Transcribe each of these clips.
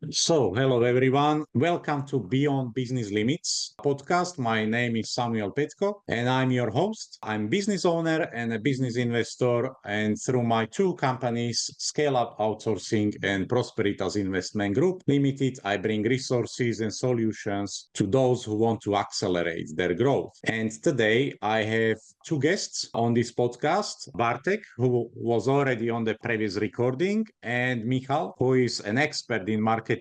Hello everyone. Welcome to Beyond Business Limits podcast. My name is Samuel Petko and I'm your host. I'm business owner and a business investor. And through my two companies, Scale Up Outsourcing and Prosperitas Investment Group Limited, I bring resources and solutions to those who want to accelerate their growth. And today I have two guests on this podcast, Bartek, who was already on the previous recording, and Michal, who is an expert in marketing,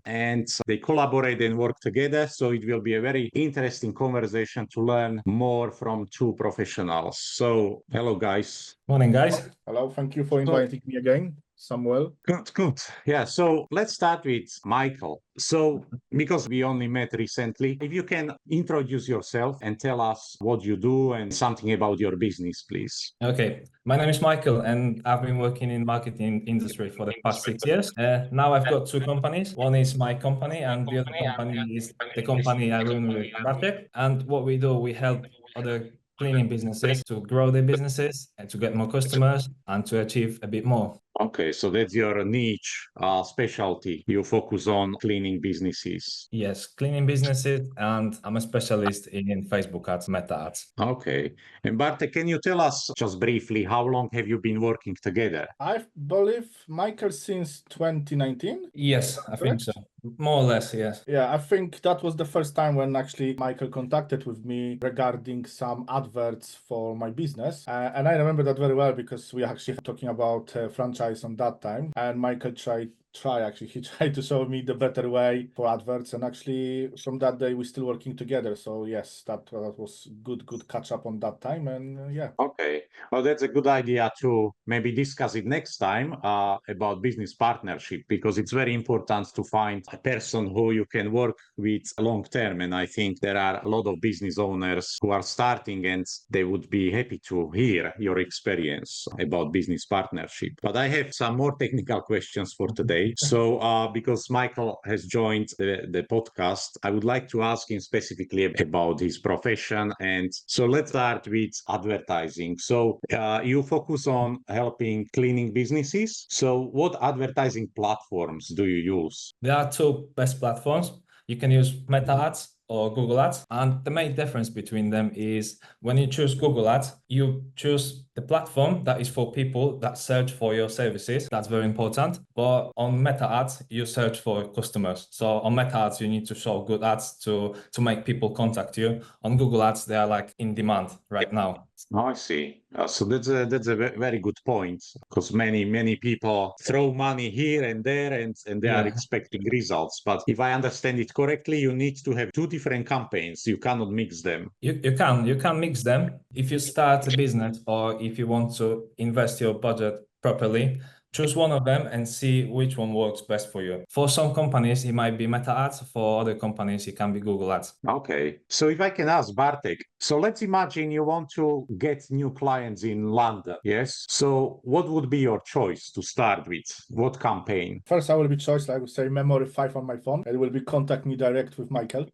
and they collaborate and work together. So it will be a very interesting conversation to learn more from two professionals. So hello, guys. Morning, guys. Hello, thank you for inviting me again, Samuel. Good. Yeah, so let's start with Michael. So, because we only met recently, if you can introduce yourself and tell us what you do and something about your business, please. Okay, my name is Michael and I've been working in marketing industry for the past 6 years. Now I've got two companies. One is my company and the other company is the company I run with Bartek. And what we do, we help other cleaning businesses to grow their businesses and to get more customers and to achieve a bit more. Okay, so that's your niche specialty. You focus on cleaning businesses. Yes, cleaning businesses, and I'm a specialist in Facebook ads, Meta ads. Okay. And Bartek, can you tell us just briefly how long have you been working together? I believe Michael since 2019. Yes, I think so. More or less, yes. Yeah, I think that was the first time when actually Michael contacted with me regarding some adverts for my business. And I remember that very well because we actually talking about franchise on that time. And Michael he tried to show me the better way for adverts, and actually from that day we're still working together. So yes, that was good catch up on that time, and yeah. Okay, well, that's a good idea to maybe discuss it next time about business partnership, because it's very important to find a person who you can work with long term. And I think there are a lot of business owners who are starting and they would be happy to hear your experience about business partnership. But I have some more technical questions for today. So because Michael has joined the podcast, I would like to ask him specifically about his profession. And so let's start with advertising. So you focus on helping cleaning businesses. So what advertising platforms do you use? There are two best platforms. You can use Meta ads or Google ads. And the main difference between them is when you choose Google ads, you choose the platform that is for people that search for your services. That's very important. But on Meta ads, you search for customers. So on Meta ads, you need to show good ads to make people contact you. On Google ads, they are like in demand right now. Oh, I see. So that's a very good point, because many people throw money here and there and they are expecting results. But if I understand it correctly, you need to have two different campaigns. You cannot mix them. You can mix them. If you start a business or if you want to invest your budget properly, choose one of them and see which one works best for you. For some companies, it might be Meta ads. For other companies, it can be Google ads. Okay. So if I can ask Bartek, so let's imagine you want to get new clients in London. Yes. So what would be your choice to start with? What campaign? First, I will be choice, I would say Memory 5 on my phone. It will be contact me direct with Michael.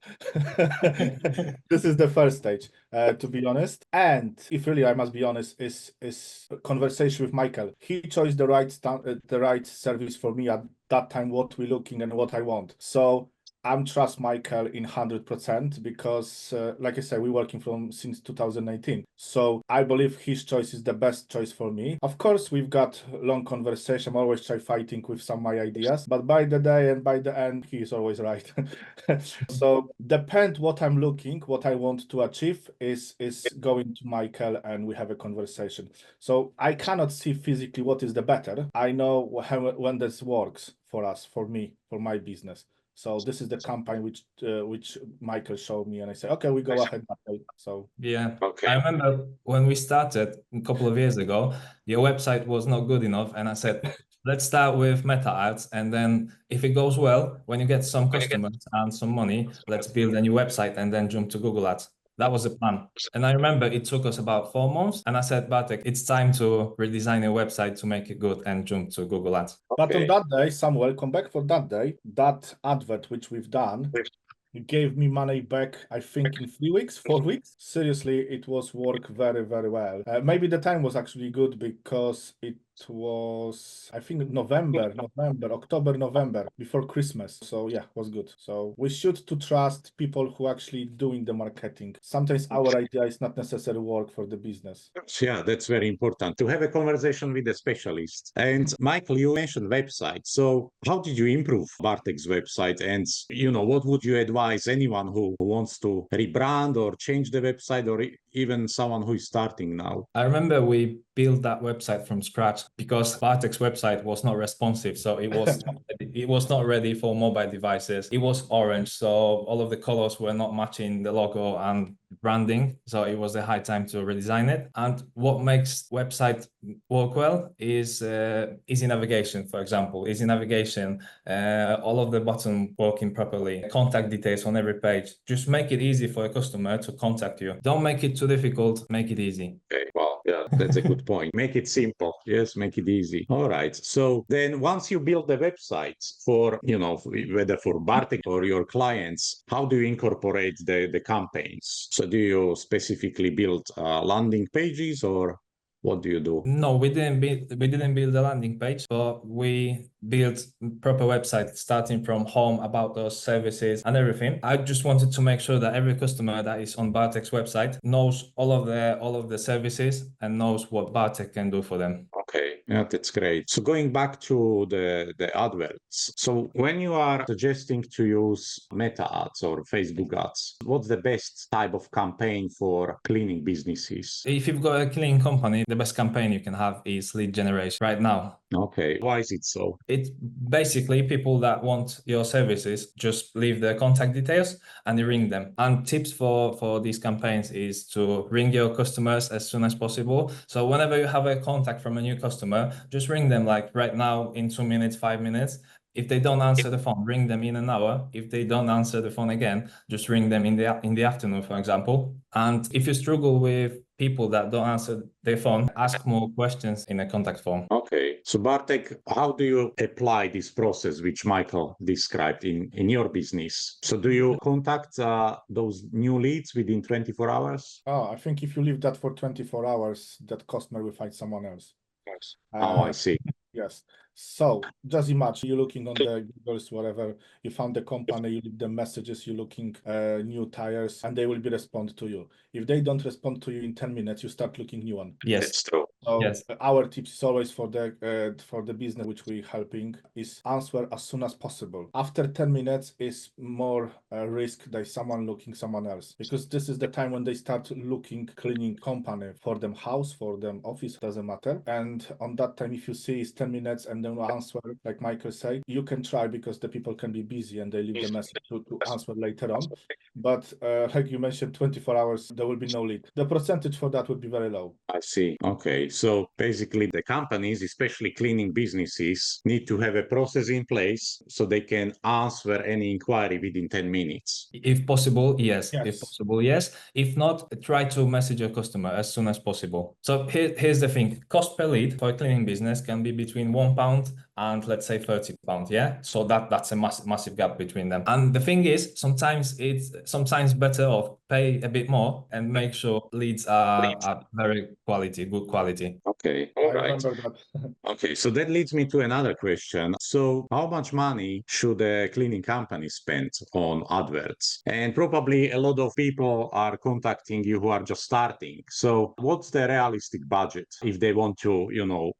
This is the first stage, to be honest. And if really I must be honest, is conversation with Michael. He chose the right service for me at that time, what we're looking and what I want. So I'm trust Michael in 100% because, like I said, we're working since 2019. So I believe his choice is the best choice for me. Of course, we've got long conversation. I'm always try fighting with some of my ideas, but by the day and by the end, he is always right. So depend what I'm looking, what I want to achieve is going to Michael and we have a conversation. So I cannot see physically what is the better. I know when this works for us, for me, for my business. So this is the campaign which Michael showed me, and I said, okay, we go ahead. So yeah, okay. I remember when we started a couple of years ago, your website was not good enough, and I said, let's start with Meta ads, and then if it goes well, when you get some customers and some money, let's build a new website and then jump to Google ads. That was the plan. And I remember it took us about 4 months. And I said, Bartek, it's time to redesign your website to make it good and jump to Google Ads. But on that day, Samuel, come back for that day, that advert which we've done, it gave me money back, I think, in 3 weeks, 4 weeks. Seriously, it was work very, very well. Maybe the time was actually good because it was, I think, October, November, before Christmas. So yeah, was good. So we should to trust people who actually doing the marketing. Sometimes our idea is not necessarily work for the business. Yeah, that's very important to have a conversation with a specialist. And Michael, you mentioned website. So how did you improve Bartek's website? And, what would you advise anyone who wants to rebrand or change the website, or even someone who is starting now? I remember we built that website from scratch because Bartek's website was not responsive. So it was not ready for mobile devices. It was orange. So all of the colors were not matching the logo and branding. So it was a high time to redesign it. And what makes website work well is easy navigation, for example. Easy navigation, all of the buttons working properly, contact details on every page. Just make it easy for a customer to contact you. Don't make it too difficult, make it easy. Okay, well, yeah, that's a good point. Make it simple. Yes, make it easy. All right. So then once you build the website for, whether for Bartek or your clients, how do you incorporate the campaigns? So do you specifically build landing pages, or what do you do? No, we didn't build a landing page, but we built proper website starting from home, about those services and everything. I just wanted to make sure that every customer that is on Bartek's website knows all of the services and knows what Bartek can do for them. Okay, yeah, that's great. So going back to the adverts. So when you are suggesting to use Meta ads or Facebook ads, what's the best type of campaign for cleaning businesses? If you've got a cleaning company, the best campaign you can have is lead generation right now. Okay, why is it so? It's basically people that want your services, just leave their contact details and you ring them. And tips for these campaigns is to ring your customers as soon as possible. So whenever you have a contact from a new customer, just ring them like right now in 2 minutes, 5 minutes. If they don't answer the phone, ring them in an hour. If they don't answer the phone again, just ring them in the afternoon, for example. And if you struggle with people that don't answer their phone, ask more questions in a contact form. Okay. So Bartek, how do you apply this process which Michael described in your business? So do you contact those new leads within 24 hours? Oh, I think if you leave that for 24 hours, that customer will find someone else. Yes. I see. Yes. So just imagine you're looking on the Googles, whatever, you found the company, you leave the messages, you're looking new tires, and they will be respond to you. If they don't respond to you in 10 minutes, you start looking new one. Yes. That's true. So Yes. our tips is always for the business which we're helping is answer as soon as possible. After 10 minutes is more risk that someone looking someone else, because this is the time when they start looking cleaning company for them house, for them office, doesn't matter. And on that time, if you see it's 10 minutes and then answer, like Michael said, you can try because the people can be busy and they leave the message to answer later on. But like you mentioned, 24 hours, there will be no lead. The percentage for that would be very low. I see. Okay. So basically the companies, especially cleaning businesses, need to have a process in place so they can answer any inquiry within 10 minutes. If possible, yes. Yes. If possible, yes. If not, try to message your customer as soon as possible. So here's the thing. Cost per lead for a cleaning business can be between £1 and let's say £30. Yeah. So that's a massive gap between them. And the thing is, sometimes it's better off pay a bit more and make sure leads are very good quality. Okay. I All right. remember that. Okay. So that leads me to another question. So how much money should a cleaning company spend on adverts? And probably a lot of people are contacting you who are just starting. So what's the realistic budget if they want to,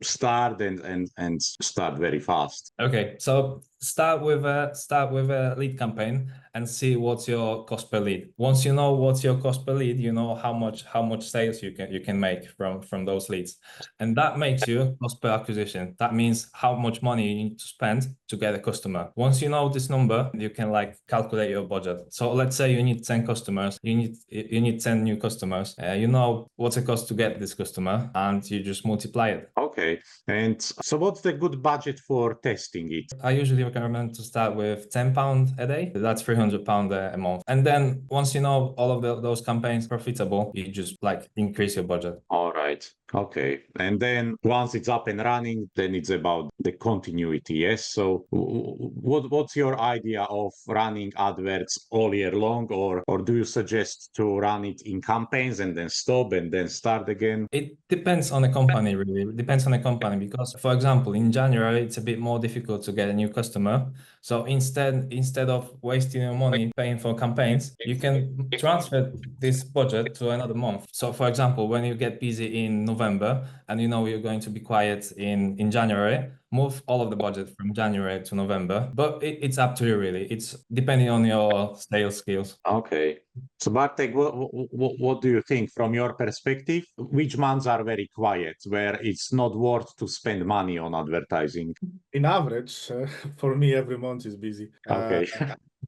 start and start very fast? Okay, so start with a lead campaign and see what's your cost per lead. Once you know what's your cost per lead, you know how much sales you can make from those leads, and that makes you cost per acquisition. That means how much money you need to spend to get a customer. Once you know this number, you can calculate your budget. So let's say you need 10 customers, you need 10 new customers. You know what's the cost to get this customer, and you just multiply it. Okay, and so what's the good budget for testing it? I usually recommend to start with £10 a day. That's £300 a month. And then once you know all of those campaigns profitable, you just increase your budget. All right. Okay. And then once it's up and running, then it's about the continuity. Yes. So what's your idea of running adverts all year long, or do you suggest to run it in campaigns and then stop and then start again? It depends on the company, really. It depends on the company because, for example, in January, it's a bit more difficult to get a new customer. So instead of wasting your money paying for campaigns, you can transfer this budget to another month. So, for example, when you get busy in November and you know you're going to be quiet in January, move all of the budget from January to November. But it's up to you, really. It's depending on your sales skills. Okay. So Bartek, what do you think from your perspective? Which months are very quiet, where it's not worth to spend money on advertising? In average, for me, every month is busy. Okay.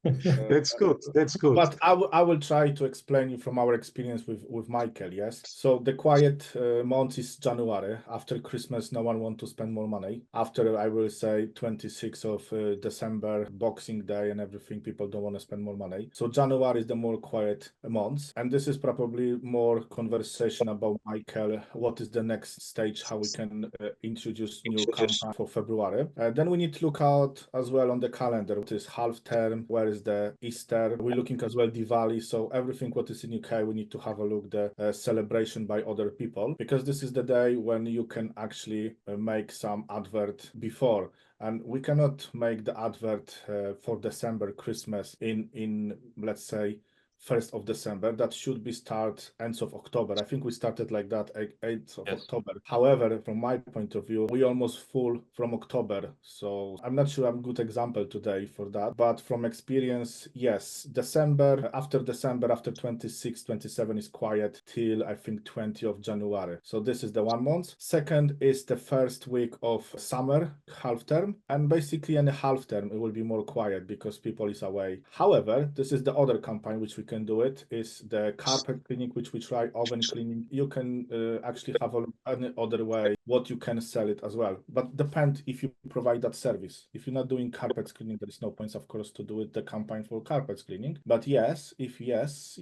That's good. That's good. But I will try to explain you from our experience with Michael, yes? So the quiet month is January. After Christmas, no one wants to spend more money. After, I will say, 26th of December, Boxing Day and everything, people don't want to spend more money. So January is the more quiet month. And this is probably more conversation about Michael. What is the next stage, how we can introduce new campaign for February. Then we need to look out as well on the calendar. What is half term? Where is the Easter? We're looking as well Diwali. So everything what is in UK, we need to have a look the celebration by other people, because this is the day when you can actually make some advert before. And we cannot make the advert for December, Christmas in let's say 1st of December. That should be start ends of October. I think we started like that 8th of October. However, from my point of view, we almost full from October. So I'm not sure I'm a good example today for that. But from experience, yes, December, after 26, 27 is quiet till I think 20 of January. So this is the 1 month. Second is the first week of summer, half term. And basically in the half term, it will be more quiet because people is away. However, this is the other campaign which we can do it is the carpet cleaning, which we try, oven cleaning. You can actually have any other way what you can sell it as well, but depend if you provide that service. If you're not doing carpet cleaning, there is no point, of course, to do it the campaign for carpet cleaning. But yes, if yes,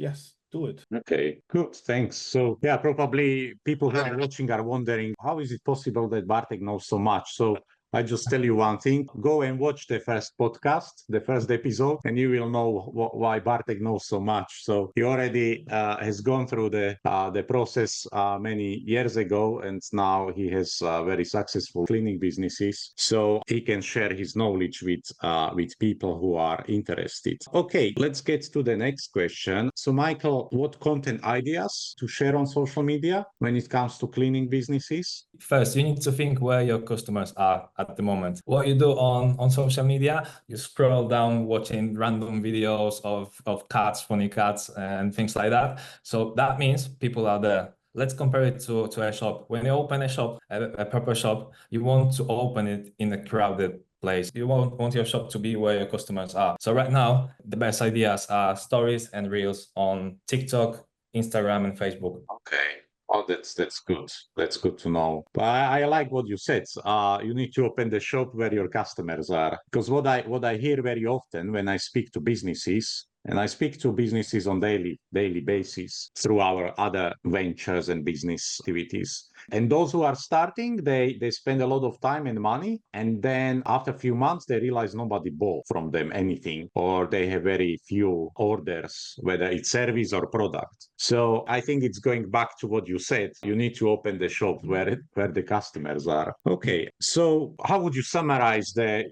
do it. Okay, good. Thanks. So yeah, probably people who are watching are wondering, how is it possible that Bartek knows so much? So I just tell you one thing, go and watch the first podcast, the first episode, and you will know why Bartek knows so much. So he already has gone through the process many years ago, and now he has very successful cleaning businesses. So he can share his knowledge with people who are interested. Okay, let's get to the next question. So Michael, what content ideas to share on social media when it comes to cleaning businesses? First, you need to think where your customers are at the moment. What you do on social media, you scroll down watching random videos of cats, funny cats, and things like that. So that means people are there. Let's compare it to a shop. When you open a shop, a proper shop, you want to open it in a crowded place. You want your shop to be where your customers are. So right now, the best ideas are stories and reels on TikTok, Instagram, and Facebook. Okay. Oh, that's good. That's good to know. But I like what you said. You need to open the shop where your customers are. Because what I hear very often when I speak to businesses, and I speak to businesses on daily basis through our other ventures and business activities. And those who are starting, they spend a lot of time and money. And then after a few months, they realize nobody bought from them anything, or they have very few orders, whether it's service or product. So I think it's going back to what you said. You need to open the shop where the customers are. Okay. So how would you summarize the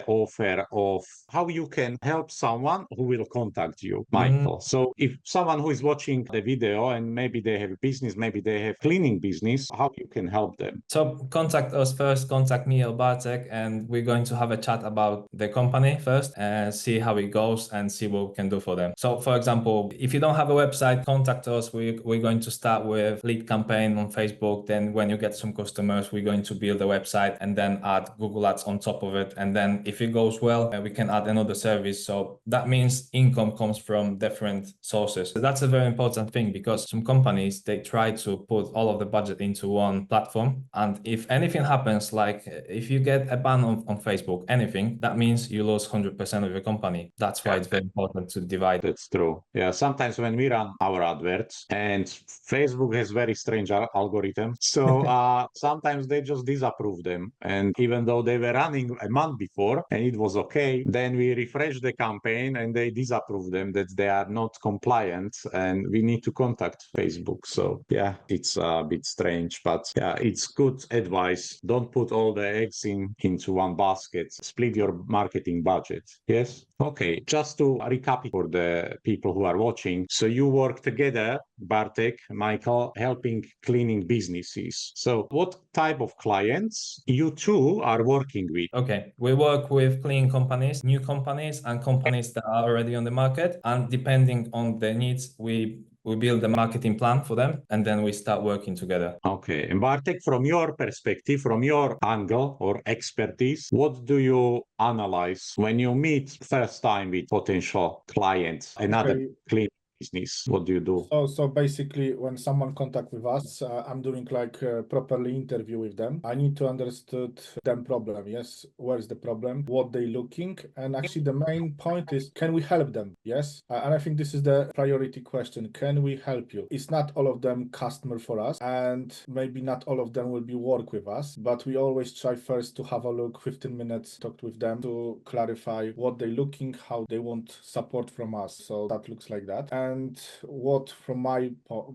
offer of how you can help someone who will contact you, Michael? So if someone who is watching the video and maybe they have a business, maybe they have cleaning business, how you can help them? So contact us first, contact me or Bartek, and we're going to have a chat about the company first and see how it goes and see what we can do for them. So for example, if you don't have a website, contact us. We're going to start with lead campaign on Facebook. Then when you get some customers, we're going to build a website and then add Google Ads on top of it. And then if it goes well, we can add another service. So that means in income comes from different sources. So that's a very important thing, because some companies, they try to put all of the budget into one platform. And if anything happens, like if you get a ban on Facebook, anything, that means you lose 100% of your company. That's why it's very important to divide. That's true. Yeah, sometimes when we run our adverts, and Facebook has very strange algorithm, so sometimes they just disapprove them. And even though they were running a month before and it was okay, then we refresh the campaign and they disapprove them, that they are not compliant, and we need to contact Facebook. So yeah, it's a bit strange, but yeah, it's good advice. Don't put all the eggs into one basket. Split your marketing budget. Yes. Okay. Just to recap for the people who are watching. So you work together, Bartek, Michael, helping cleaning businesses. So what type of clients you two are working with? Okay, we work with cleaning companies, new companies, and companies that are already on the market. And depending on their needs, we build a marketing plan for them, and then we start working together. Okay. And Bartek, from your perspective, from your angle or expertise, what do you analyze when you meet first time with potential clients, another cleaning business? What do you do? So basically, when someone contact with us, I'm doing like a properly interview with them. I need to understand them problem. Yes, where's the problem? What they looking? And actually, the main point is, can we help them? Yes, and I think this is the priority question. Can we help you? It's not all of them customer for us, and maybe not all of them will be work with us. But we always try first to have a look, 15 minutes, talk with them to clarify what they looking, how they want support from us. So that looks like that. And what, from my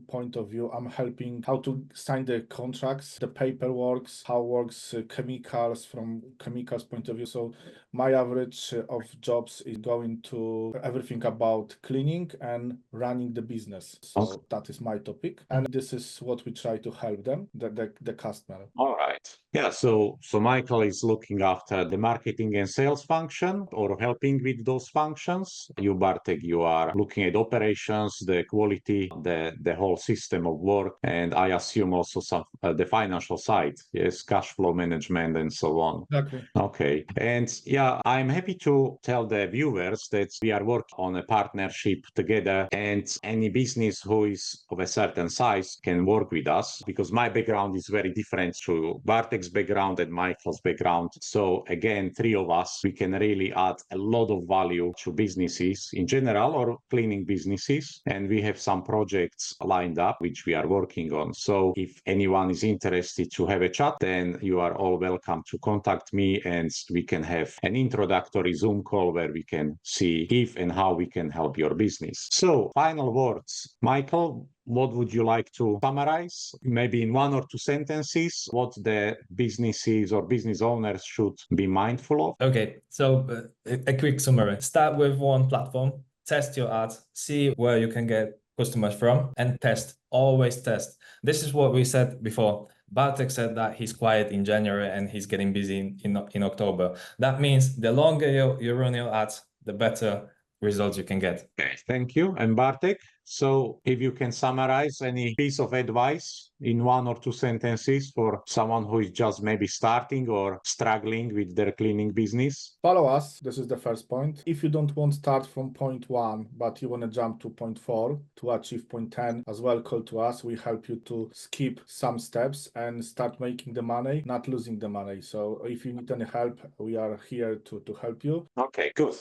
point of view, I'm helping how to sign the contracts, the paperwork, how works chemicals from chemicals point of view. So my average of jobs is going to everything about cleaning and running the business. So that is my topic, and this is what we try to help them, the customer. All right. Yeah. So Michael is looking after the marketing and sales function, or helping with those functions. You, Bartek, you are looking at operations, the quality, the whole system of work, and I assume also some the financial side, yes, cash flow management and so on. Exactly. Okay. And yeah, I'm happy to tell the viewers that we are working on a partnership together, and any business who is of a certain size can work with us, because my background is very different to Bartek's background and Michael's background. So again, three of us, we can really add a lot of value to businesses in general, or cleaning businesses. And we have some projects lined up which we are working on. So if anyone is interested to have a chat, then you are all welcome to contact me, and we can have an introductory Zoom call where we can see if and how we can help your business. So final words, Michael, what would you like to summarize, maybe in 1 or 2 sentences, what the businesses or business owners should be mindful of? Okay, so a quick summary. Start with one platform, test your ads, see where you can get customers from, and test. Always test. This is what we said before. Bartek said that he's quiet in January and he's getting busy in October. That means the longer you run your ads, the better results you can get. Okay, thank you. And Bartek, so if you can summarize any piece of advice in 1 or 2 sentences for someone who is just maybe starting or struggling with their cleaning business. Follow us. This is the first point. If you don't want to start from point 1, but you want to jump to point 4 to achieve point 10, as well, call to us. We help you to skip some steps and start making the money, not losing the money. So if you need any help, we are here to help you. Okay, good.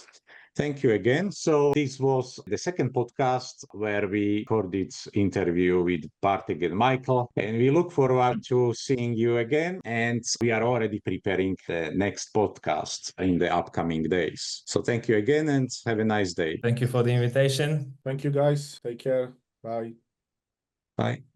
Thank you again. So this was the second podcast where we recorded interview with Bartek and Michael, and we look forward to seeing you again. And we are already preparing the next podcast in the upcoming days. So thank you again, and have a nice day. Thank you for the invitation. Thank you, guys. Take care. Bye. Bye.